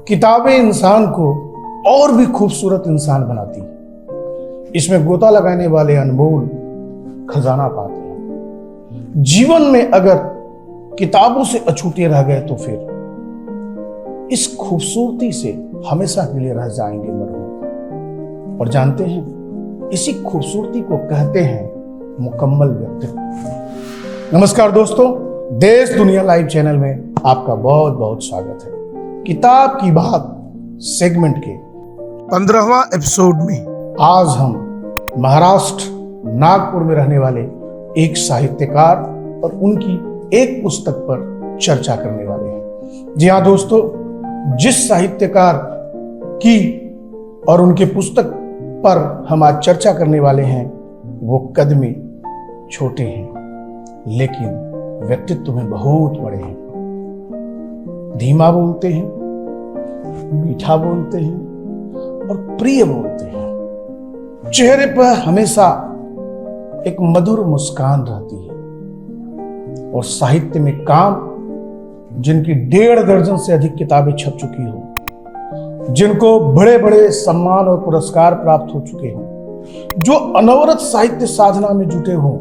किताबें इंसान को और भी खूबसूरत इंसान बनाती हैं। इसमें गोता लगाने वाले अनमोल खजाना पाते हैं। जीवन में अगर किताबों से अछूते रह गए तो फिर इस खूबसूरती से हमेशा के लिए रह जाएंगे मरहूम। और जानते हैं, इसी खूबसूरती को कहते हैं मुकम्मल व्यक्तित्व। नमस्कार दोस्तों, देश दुनिया लाइव चैनल में आपका बहुत बहुत स्वागत है। किताब की बात सेगमेंट के 15वां एपिसोड में आज हम महाराष्ट्र नागपुर में रहने वाले एक साहित्यकार और उनकी एक पुस्तक पर चर्चा करने वाले हैं। जी हाँ दोस्तों, जिस साहित्यकार की और उनके पुस्तक पर हम आज चर्चा करने वाले हैं वो कद में छोटे हैं लेकिन व्यक्तित्व में बहुत बड़े हैं। धीमा बोलते हैं, मीठा बोलते हैं और प्रिय बोलते हैं। चेहरे पर हमेशा एक मधुर मुस्कान रहती है और साहित्य में काम जिनकी 1.5 दर्जन से अधिक किताबें छप चुकी हो, जिनको बड़े बड़े सम्मान और पुरस्कार प्राप्त हो चुके हों, जो अनवरत साहित्य साधना में जुटे हों,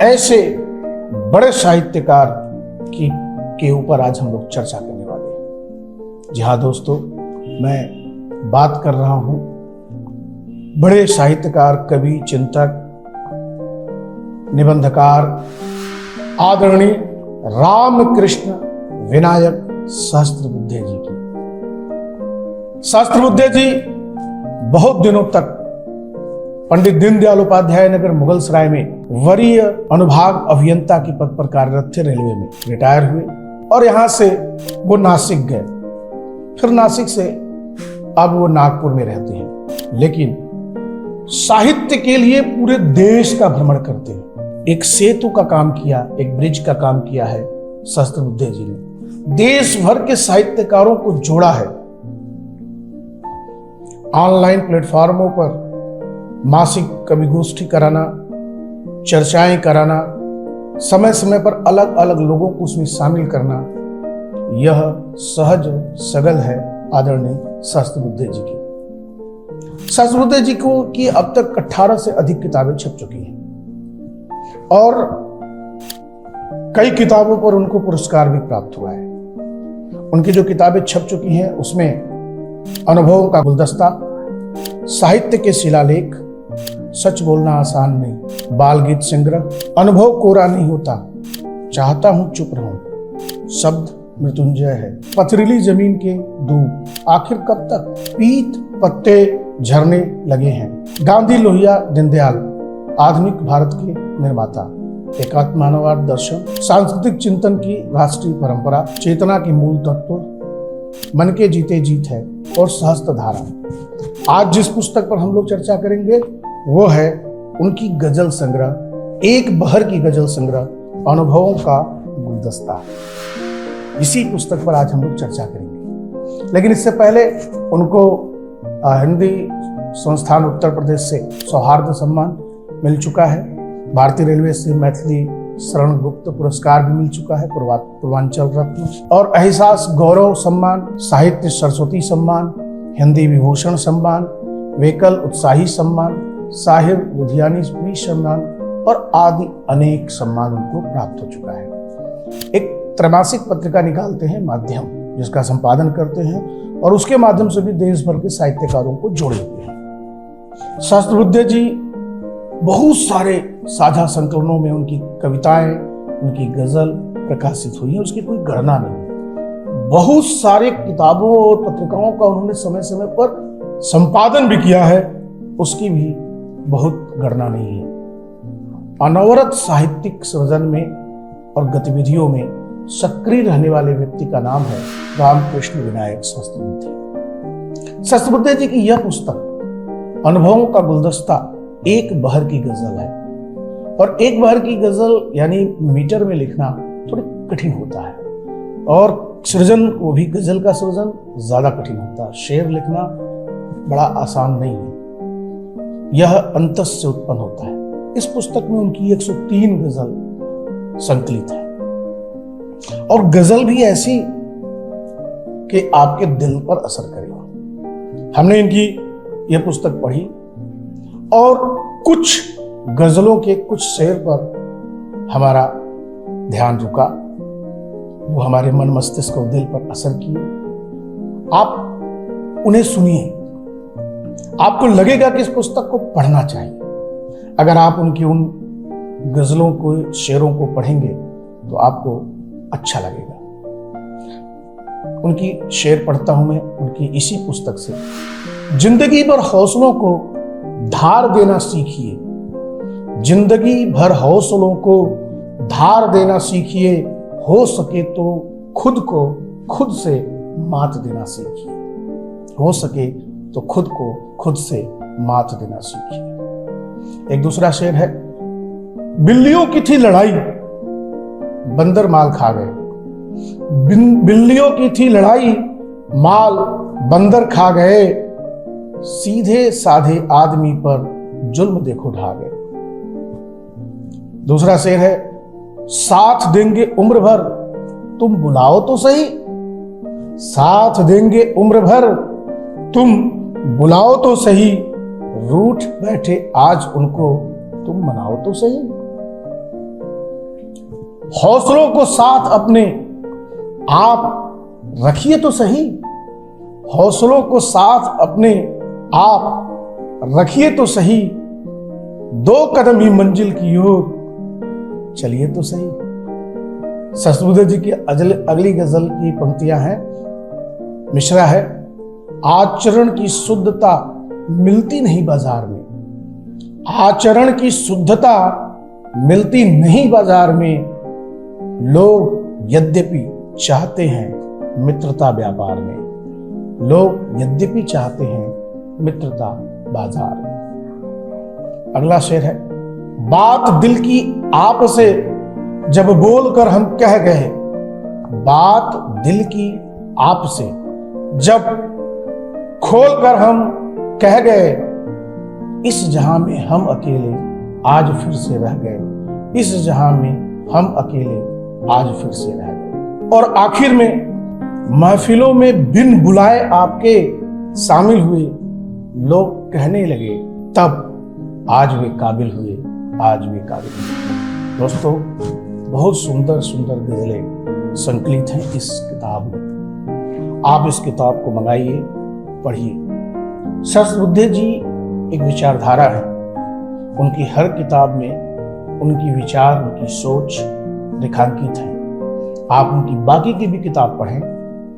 ऐसे बड़े साहित्यकार के ऊपर आज हम लोग चर्चा करने वाले हैं। जी हाँ दोस्तों, मैं बात कर रहा हूं बड़े साहित्यकार, कवि, चिंतक, निबंधकार आदरणीय रामकृष्ण विनायक सहस्त्रबुद्धे जी की। सहस्त्रबुद्धे जी बहुत दिनों तक पंडित दीनदयाल उपाध्याय नगर मुगल सराय में वरीय अनुभाग अभियंता के पद पर कार्यरत थे। रेलवे में रिटायर हुए और यहां से वो नासिक गए। फिर नासिक से अब वो नागपुर में रहते हैं, लेकिन साहित्य के लिए पूरे देश का भ्रमण करते हैं। एक सेतु का काम किया, एक ब्रिज का काम किया है सहस्त्रबुद्धे जी ने। देश भर के साहित्यकारों को जोड़ा है। ऑनलाइन प्लेटफॉर्मों पर मासिक कवि गोष्ठी कराना, चर्चाएं कराना, समय समय पर अलग अलग लोगों को उसमें शामिल करना, यह सहज सगल है आदरणीय सहस्त्रबुद्धे जी की। सहस्त्रबुद्धे जी को की अब तक 18 से अधिक किताबें छप चुकी हैं और कई किताबों पर उनको पुरस्कार भी प्राप्त हुआ है। उनकी जो किताबें छप चुकी हैं उसमें अनुभवों का गुलदस्ता, साहित्य के शिलालेख, सच बोलना आसान नहीं, बाल गीत संग्रह, अनुभव कोरा नहीं होता, चाहता हूं चुप रहूं, शब्द मृत्युंजय है, पथरीली जमीन के दूब, आखिर कब तक, पीत पत्ते झरने लगे हैं, गांधी लोहिया दीनदयाल, आधुनिक भारत के निर्माता, एकात्म मानववाद दर्शन, सांस्कृतिक चिंतन की राष्ट्रीय परंपरा, चेतना के मूल तत्व, मन के जीते जीत है और सहस्त्रधारा। आज जिस पुस्तक पर हम लोग चर्चा करेंगे वो है उनकी गजल संग्रह, एक बहर की गजल संग्रह, अनुभवों का गुलदस्ता। इसी पुस्तक पर आज हम लोग चर्चा करेंगे, लेकिन इससे पहले उनको हिंदी संस्थान उत्तर प्रदेश से सौहार्द सम्मान मिल चुका है। भारतीय रेलवे से मैथिली शरण गुप्त पुरस्कार भी मिल चुका है, पूर्वांचल रत्न, और एहसास गौरव सम्मान, साहित्य सरस्वती सम्मान, हिंदी विभूषण सम्मान, वेकल उत्साही सम्मान, साहिर लुधियानी सम्मान और आदि अनेक सम्मान उनको प्राप्त हो चुका है। एक त्रैमासिक पत्रिका निकालते हैं माध्यम, जिसका संपादन करते हैं और उसके माध्यम से भी देश भर के साहित्यकारों को जोड़े हुए हैं। सहस्त्रबुद्धे जी बहुत सारे साझा संकलनों में उनकी कविताएं, उनकी गजल प्रकाशित हुई है, उसकी कोई गणना नहीं। बहुत सारे किताबों और पत्रिकाओं का उन्होंने समय समय पर संपादन भी किया है, उसकी भी बहुत गणना नहीं है। अनवरत साहित्यिक सृजन में और गतिविधियों में सक्रिय रहने वाले व्यक्ति का नाम है रामकृष्ण विनायक सहस्त्रबुद्धे। सहस्त्रबुद्धे जी की यह पुस्तक अनुभवों का गुलदस्ता एक बहर की गजल है, और एक बहर की गजल यानी मीटर में लिखना थोड़ी कठिन होता है और सृजन वो भी गजल का सृजन ज्यादा कठिन होता है। शेर लिखना बड़ा आसान नहीं है, यह अंतस से उत्पन्न होता है। इस पुस्तक में उनकी 103 गजल संकलित है और गजल भी ऐसी कि आपके दिल पर असर करेगा। हमने इनकी ये पुस्तक पढ़ी और कुछ गजलों के कुछ शेर पर हमारा ध्यान रुका, वो हमारे मन मस्तिष्क और दिल पर असर किए। आप उन्हें सुनिए, आपको लगेगा कि इस पुस्तक को पढ़ना चाहिए। अगर आप उनकी उन गजलों को, शेरों को पढ़ेंगे तो आपको अच्छा लगेगा। उनकी शेर पढ़ता हूं मैं, उनकी इसी पुस्तक से। जिंदगी भर हौसलों को धार देना सीखिए, जिंदगी भर हौसलों को धार देना सीखिए, हो सके तो खुद को खुद से मात देना सीखिए, हो सके तो खुद को खुद से मात देना सीखिए। एक दूसरा शेर है, बिल्लियों की थी लड़ाई बंदर माल खा गए, बिल्लियों की थी लड़ाई माल बंदर खा गए, सीधे साधे आदमी पर जुल्म देखो ढा गए। दूसरा शेर है, साथ देंगे उम्र भर तुम बुलाओ तो सही, साथ देंगे उम्र भर तुम बुलाओ तो सही, रूठ बैठे आज उनको तुम मनाओ तो सही। हौसलों को साथ अपने आप रखिए तो सही, हौसलों को साथ अपने आप रखिए तो सही, दो कदम ही मंजिल की ओर चलिए तो सही। सरस्वती जी की अगली गजल की पंक्तियां हैं, मिश्रा है, आचरण की शुद्धता मिलती नहीं बाजार में, आचरण की शुद्धता मिलती नहीं बाजार में, लोग यद्यपि चाहते हैं मित्रता व्यापार में, लोग यद्यपि चाहते हैं मित्रता बाजार में। अगला शेर है, बात दिल की आप से जब बोलकर हम कह गए, बात दिल की आप से जब खोलकर हम कह गए, इस जहां में हम अकेले आज फिर से रह गए, इस जहां में हम अकेले आज फिर से रह गए। और आखिर में महफिलों में बिन बुलाए आपके शामिल हुए, लोग कहने लगे तब आज वे काबिल हुए, आज वे काबिल हुए। दोस्तों, बहुत सुंदर सुंदर गजलें संकलित हैं इस किताब में। आप इस किताब को मंगाइए, पढ़िए। सरस्वती जी एक विचारधारा है, उनकी हर किताब में उनकी विचार, उनकी सोच रेखांकित है। आप उनकी बाकी की भी किताब पढ़ें,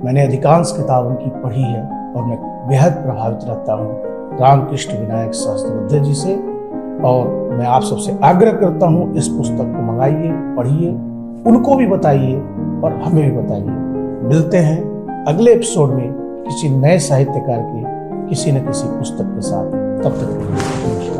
मैंने अधिकांश किताब उनकी पढ़ी है और मैं बेहद प्रभावित रहता हूँ रामकृष्ण विनायक सहस्त्रबुद्धे जी से। और मैं आप सबसे आग्रह करता हूँ, इस पुस्तक को मंगाइए, पढ़िए, उनको भी बताइए और हमें भी बताइए। मिलते हैं अगले एपिसोड में किसी नए साहित्यकार की किसी न किसी पुस्तक के साथ। तब तक